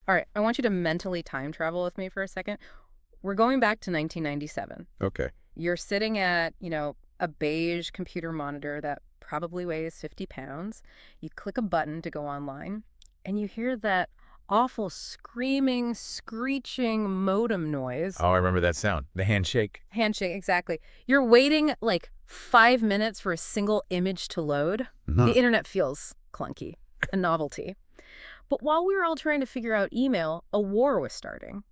All right, I want you to mentally time travel with me for a second. We're going back to 1997. Okay. You're sitting at, a beige computer monitor that probably weighs 50 pounds. You click a button to go online, and you hear that awful screaming, screeching modem noise. Oh, I remember that sound. The handshake. Handshake, exactly. You're waiting like 5 minutes for a single image to load. The Mhm. internet feels clunky, a novelty. But while we were all trying to figure out email, a war was starting.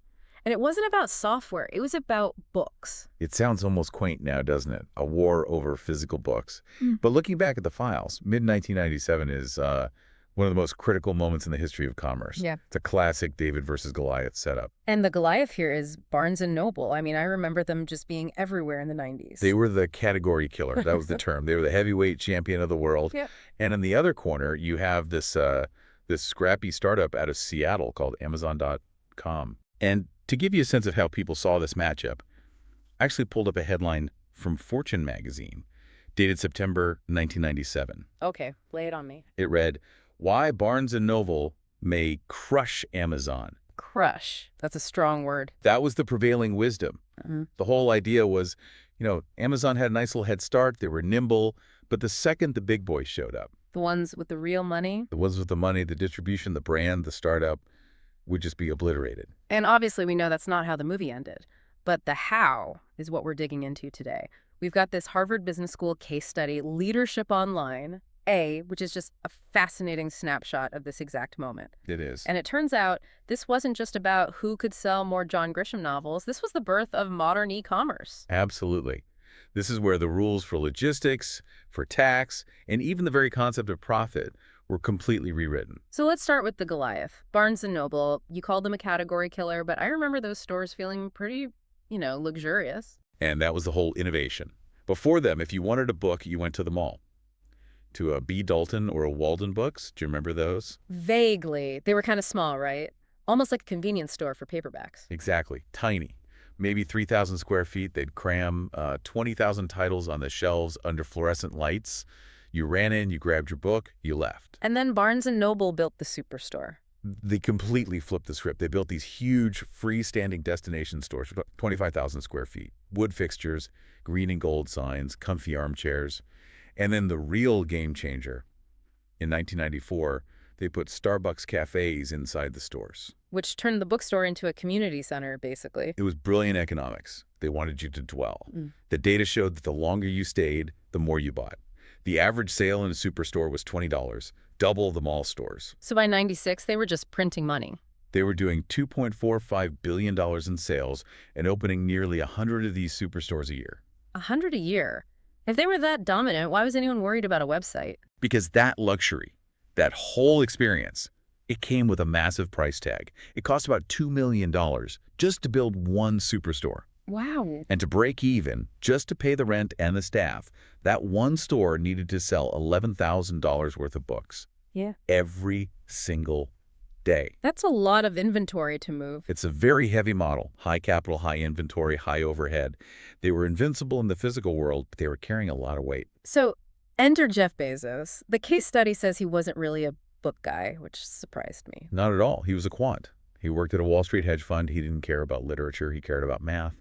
And it wasn't about software, it was about books. It sounds almost quaint now, doesn't it? A war over physical books. Mm. But looking back at the files, mid-1997 is one of the most critical moments in the history of commerce. Yeah. It's a classic David versus Goliath setup. And the Goliath here is Barnes& and Noble. I mean, I remember them just being everywhere in the 90s. They were the category killer. That was the term. They were the heavyweight champion of the world. Yep. And in the other corner, you have this scrappy startup out of Seattle called Amazon.com. And to give you a sense of how people saw this matchup, I actually pulled up a headline from Fortune magazine, dated September 1997. Okay, lay it on me. It read, "Why Barnes & Noble May Crush Amazon." Crush. That's a strong word. That was the prevailing wisdom. Mm-hmm. The whole idea was, Amazon had a nice little head start. They were nimble. But the second the big boys showed up, The ones with the real money. the ones with the money, the distribution, the brand, the startup, would just be obliterated. And obviously, we know that's not how the movie ended. But the how is what we're digging into today. We've got this Harvard Business School case study, Leadership Online, which is just a fascinating snapshot of this exact moment. It is. And it turns out this wasn't just about who could sell more John Grisham novels. This was the birth of modern e-commerce. Absolutely. This is where the rules for logistics, for tax, and even the very concept of profit were completely rewritten. So let's start with the Goliath. Barnes& and Noble, you called them a category killer, but I remember those stores feeling pretty, luxurious. And that was the whole innovation. Before them, if you wanted a book, you went to the mall. To a B. Dalton or a Walden Books. Do you remember those? Vaguely. They were kind of small, right? Almost like a convenience store for paperbacks. Exactly. Tiny. Maybe 3,000 square feet. They'd cram 20,000 titles on the shelves under fluorescent lights. You ran in, you grabbed your book, you left. And then Barnes& and Noble built the superstore. They completely flipped the script. They built these huge freestanding destination stores, 25,000 square feet, wood fixtures, green and gold signs, comfy armchairs. And then the real game changer, in 1994, they put Starbucks cafes inside the stores. Which turned the bookstore into a community center, basically. It was brilliant economics. They wanted you to dwell. Mm. The data showed that the longer you stayed, the more you bought. The average sale in a superstore was $20, double the mall stores. So by 96, they were just printing money. They were doing $2.45 billion in sales and opening nearly 100 of these superstores a year. 100 a year. If they were that dominant, why was anyone worried about a website? Because that luxury, that whole experience, it came with a massive price tag. It cost about $2 million just to build one superstore. Wow. And to break even, just to pay the rent and the staff, that one store needed to sell $11,000 worth of books. Yeah. Every single day. That's a lot of inventory to move. It's a very heavy model. High capital, high inventory, high overhead. They were invincible in the physical world, but they were carrying a lot of weight. So enter Jeff Bezos. The case study says he wasn't really a book guy, which surprised me. Not at all. He was a quant. He worked at a Wall Street hedge fund. He didn't care about literature. He cared about math.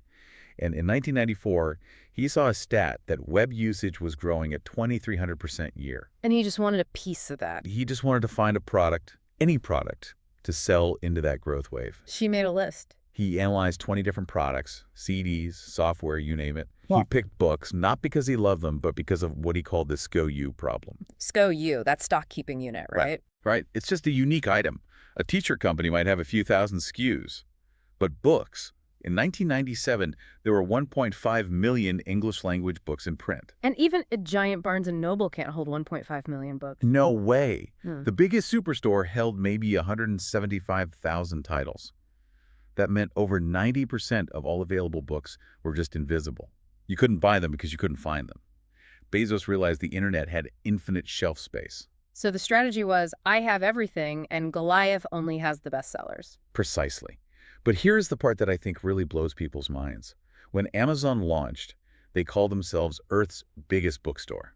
And in 1994, he saw a stat that web usage was growing at 2,300% a year. And he just wanted a piece of that. He just wanted to find a product, any product, to sell into that growth wave. She made a list. He analyzed 20 different products, CDs, software, you name it. Wow. He picked books, not because he loved them, but because of what he called the SCO-U problem. SCO-U, that stock keeping unit, right? Right. It's just a unique item. A t-shirt company might have a few thousand SKUs, but books. In 1997, there were 1.5 million English-language books in print. And even a giant Barnes & Noble can't hold 1.5 million books. No way. Hmm. The biggest superstore held maybe 175,000 titles. That meant over 90% of all available books were just invisible. You couldn't buy them because you couldn't find them. Bezos realized the internet had infinite shelf space. So the strategy was, I have everything, and Goliath only has the bestsellers. Precisely. But here's the part that I think really blows people's minds. When Amazon launched, they called themselves Earth's biggest bookstore.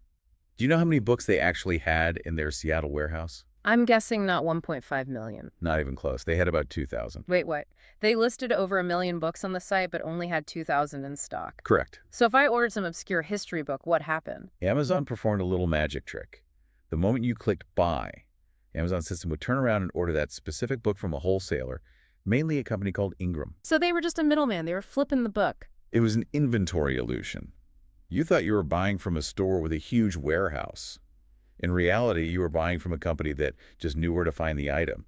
Do you know how many books they actually had in their Seattle warehouse? I'm guessing not 1.5 million. Not even close. They had about 2,000. Wait, what? They listed over 1 million books on the site, but only had 2,000 in stock. Correct. So if I ordered some obscure history book, what happened? Amazon performed a little magic trick. The moment you clicked buy, Amazon system would turn around and order that specific book from a wholesaler, mainly a company called Ingram. So they were just a middleman. They were flipping the book. It was an inventory illusion. You thought you were buying from a store with a huge warehouse. In reality, you were buying from a company that just knew where to find the item.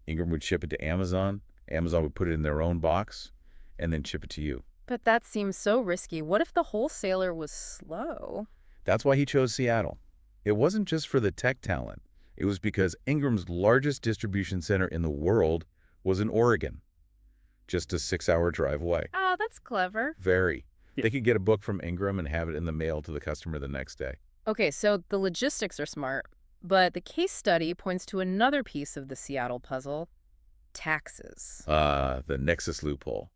Ingram would ship it to Amazon, Amazon would put it in their own box, and then ship it to you. But that seems so risky. What if the wholesaler was slow? That's why he chose Seattle. It wasn't just for the tech talent. It was because Ingram's largest distribution center in the world was in Oregon, just a 6-hour drive away. Oh, that's clever. Very. They could get a book from Ingram and have it in the mail to the customer the next day. Okay, so the logistics are smart, but the case study points to another piece of the Seattle puzzle: taxes. The Nexus loophole.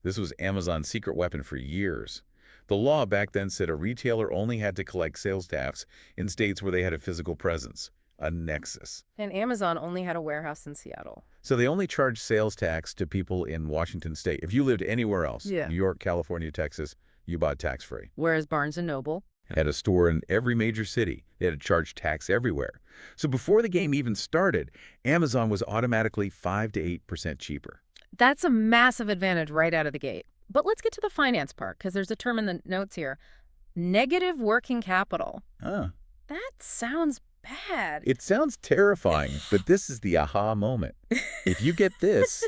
This was Amazon's secret weapon for years. The law back then said a retailer only had to collect sales tax in states where they had a physical presence, a nexus. And Amazon only had a warehouse in Seattle. So they only charged sales tax to people in Washington state. If you lived anywhere else, Yeah. New York, California, Texas, you bought tax-free. Whereas Barnes & Noble, Had a store in every major city. They had to charge tax everywhere. So before the game even started, Amazon was automatically 5 to 8% cheaper. that's a massive advantage right out of the gate. But let's get to the finance part, because there's a term in the notes here: negative working capital. Ah, That sounds bad. it sounds terrifying, but this is the aha moment. If you get this,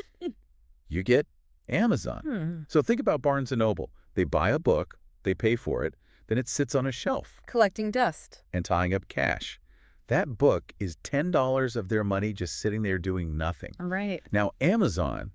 you get Amazon. So think about Barnes & Noble. They buy a book, they pay for it, then it sits on a shelf Collecting dust. and tying up cash. That book is $10 of their money just sitting there doing nothing. Right. Now, Amazon,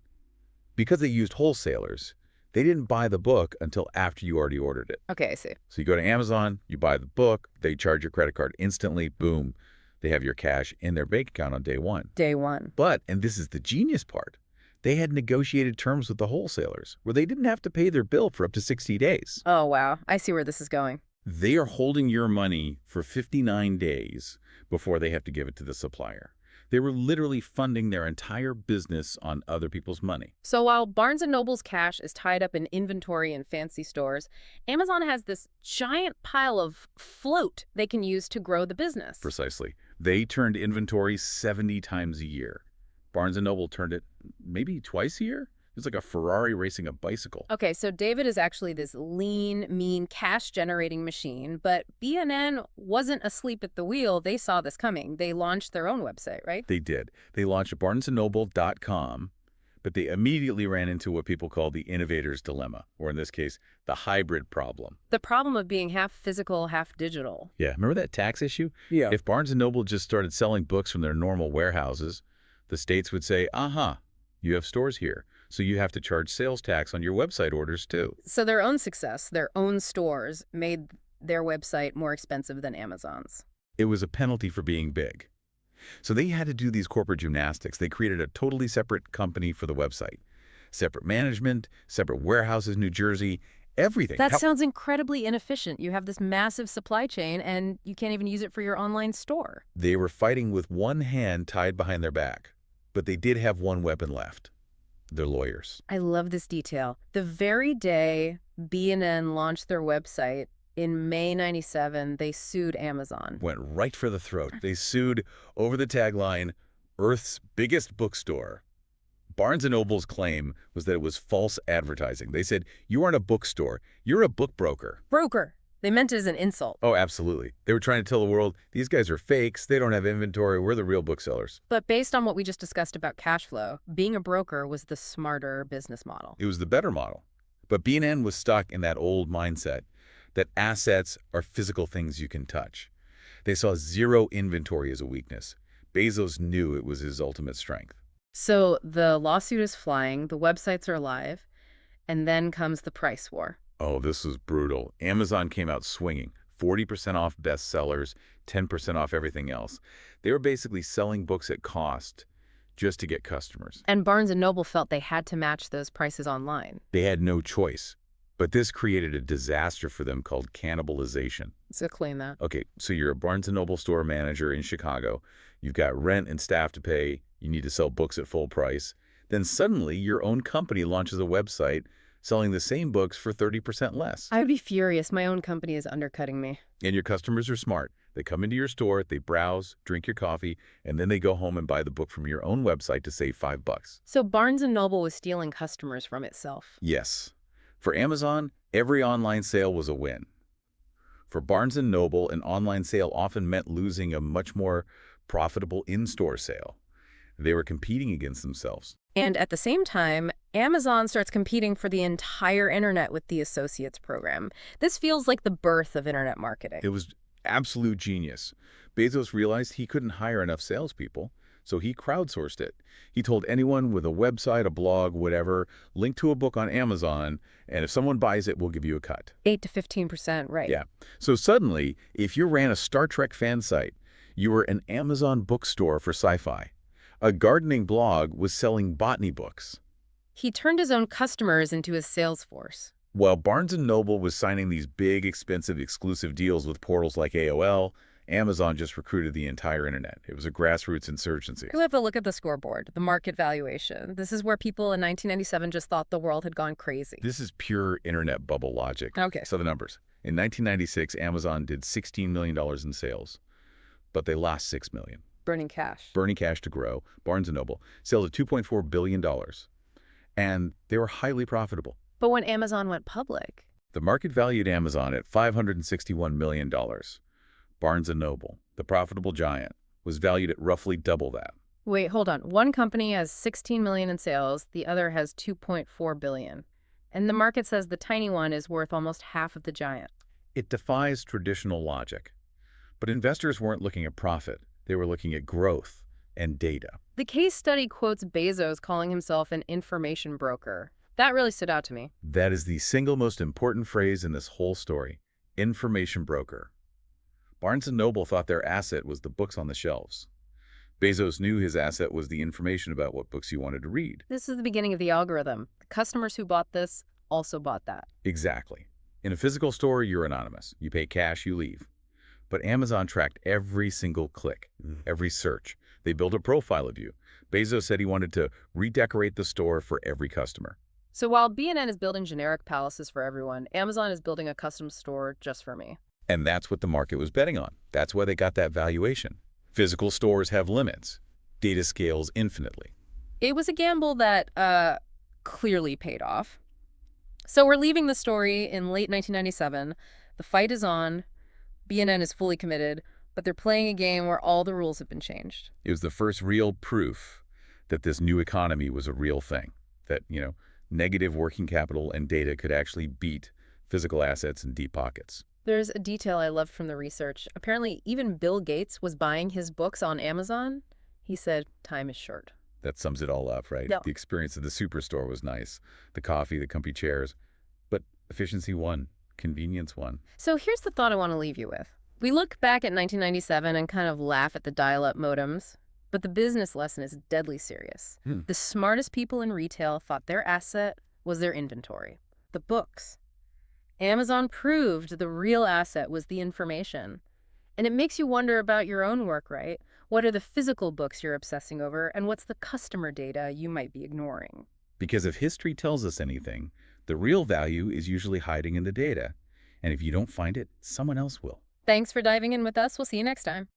because they used wholesalers, they didn't buy the book until after you already ordered it. Okay, I see. So you go to Amazon, you buy the book, they charge your credit card instantly, boom, they have your cash in their bank account on day one. Day one. But, and this is the genius part, they had negotiated terms with the wholesalers where they didn't have to pay their bill for up to 60 days. Oh, wow. I see where this is going. They are holding your money for 59 days before they have to give it to the supplier. They were literally funding their entire business on other people's money. So while Barnes & Noble's cash is tied up in inventory in fancy stores, Amazon has this giant pile of float they can use to grow the business. Precisely. They turned inventory 70 times a year. Barnes & Noble turned it maybe twice a year? It's like a Ferrari racing a bicycle. Okay, so David is actually this lean, mean, cash-generating machine, but B&N wasn't asleep at the wheel. They saw this coming. They launched their own website, right? They did. They launched barnesandnoble.com, but they immediately ran into what people call the innovator's dilemma, or in this case, the hybrid problem. The problem of being half physical, half digital. Yeah, remember that tax issue? Yeah. If Barnes & Noble just started selling books from their normal warehouses, the states would say, aha, you have stores here, so you have to charge sales tax on your website orders too. So their own success, their own stores, made their website more expensive than Amazon's. It was a penalty for being big. So they had to do these corporate gymnastics. They created a totally separate company for the website. Separate management, separate warehouses in New Jersey, everything. That sounds incredibly inefficient. You have this massive supply chain, and you can't even use it for your online store. They were fighting with one hand tied behind their back, but they did have one weapon left: their lawyers. I love this detail. The very day B&N launched their website, in May '97, they sued Amazon. Went right for the throat. They sued over the tagline, Earth's biggest bookstore. Barnes & Noble's claim was that it was false advertising. They said, you aren't a bookstore, you're a book broker. Broker. They meant it as an insult. Oh, absolutely. They were trying to tell the world, these guys are fakes, they don't have inventory, we're the real booksellers. But based on what we just discussed about cash flow, being a broker was the smarter business model. It was the better model. But B&N was stuck in that old mindset that assets are physical things you can touch. They saw zero inventory as a weakness. Bezos knew it was his ultimate strength. So the lawsuit is flying, the websites are live, and then comes the price war. Oh, this was brutal. Amazon came out swinging. 40% off bestsellers, 10% off everything else. They were basically selling books at cost just to get customers. And Barnes & Noble felt they had to match those prices online. They had no choice. But this created a disaster for them called cannibalization. So clean that. Okay, so you're a Barnes& Noble store manager in Chicago. You've got rent and staff to pay. You need to sell books at full price. Then suddenly, your own company launches a website selling the same books for 30% less. I would be furious. My own company is undercutting me. And your customers are smart. They come into your store, they browse, drink your coffee, and then they go home and buy the book from your own website to save $5. So Barnes& Noble was stealing customers from itself. Yes. For Amazon, every online sale was a win. For Barnes & Noble, an online sale often meant losing a much more profitable in-store sale. They were competing against themselves. And at the same time, Amazon starts competing for the entire internet with the Associates program. This feels like the birth of internet marketing. It was absolute genius. Bezos realized he couldn't hire enough salespeople, so he crowdsourced it. He told anyone with a website, a blog, whatever, link to a book on Amazon, and if someone buys it, we'll give you a cut. 8 to 15%, right. Yeah. So suddenly, if you ran a Star Trek fan site, you were an Amazon bookstore for sci-fi. A gardening blog was selling botany books, He turned his own customers into his sales force. while Barnes& Noble was signing these big, expensive, exclusive deals with portals like AOL. Amazon just recruited the entire internet. It was a grassroots insurgency. We have to look at the scoreboard, the market valuation. This is where people in 1997 just thought the world had gone crazy. This is pure internet bubble logic. Okay. So the numbers. In 1996, Amazon did $16 million in sales, but they lost $6 million. Burning cash. Burning cash to grow. Barnes & Noble. Sales of $2.4 billion. And they were highly profitable. But when Amazon went public, The market valued Amazon at $561 million. Barnes & Noble, the profitable giant, was valued at roughly double that. wait, hold on. One company has 16 million in sales, the other has 2.4 billion. And the market says the tiny one is worth almost half of the giant. It defies traditional logic. But investors weren't looking at profit. They were looking at growth and data. The case study quotes Bezos calling himself an information broker. That really stood out to me. That is the single most important phrase in this whole story. Information broker. Barnes & Noble thought their asset was the books on the shelves. Bezos knew his asset was the information about what books you wanted to read. This is the beginning of the algorithm. The customers who bought this also bought that. Exactly. In a physical store, you're anonymous. You pay cash, you leave. But Amazon tracked every single click, every search. They built a profile of you. Bezos said he wanted to redecorate the store for every customer. So while B&N is building generic palaces for everyone, Amazon is building a custom store just for me. And that's what the market was betting on. That's why they got that valuation. Physical stores have limits. Data scales infinitely. It was a gamble that clearly paid off. So we're leaving the story in late 1997. The fight is on. B&N is fully committed, but they're playing a game where all the rules have been changed. It was the first real proof that this new economy was a real thing. That, negative working capital and data could actually beat physical assets and deep pockets. There's a detail I loved from the research. Apparently, even Bill Gates was buying his books on Amazon. He said, time is short. That sums it all up, right? No. The experience of the superstore was nice. The coffee, the comfy chairs. But efficiency won. Convenience won. So here's the thought I want to leave you with. We look back at 1997 and kind of laugh at the dial-up modems, but the business lesson is deadly serious. The smartest people in retail thought their asset was their inventory, the books. Amazon proved the real asset was the information. And it makes you wonder about your own work, right? What are the physical books you're obsessing over, and what's the customer data you might be ignoring? Because if history tells us anything, the real value is usually hiding in the data. And if you don't find it, someone else will. Thanks for diving in with us. We'll see you next time.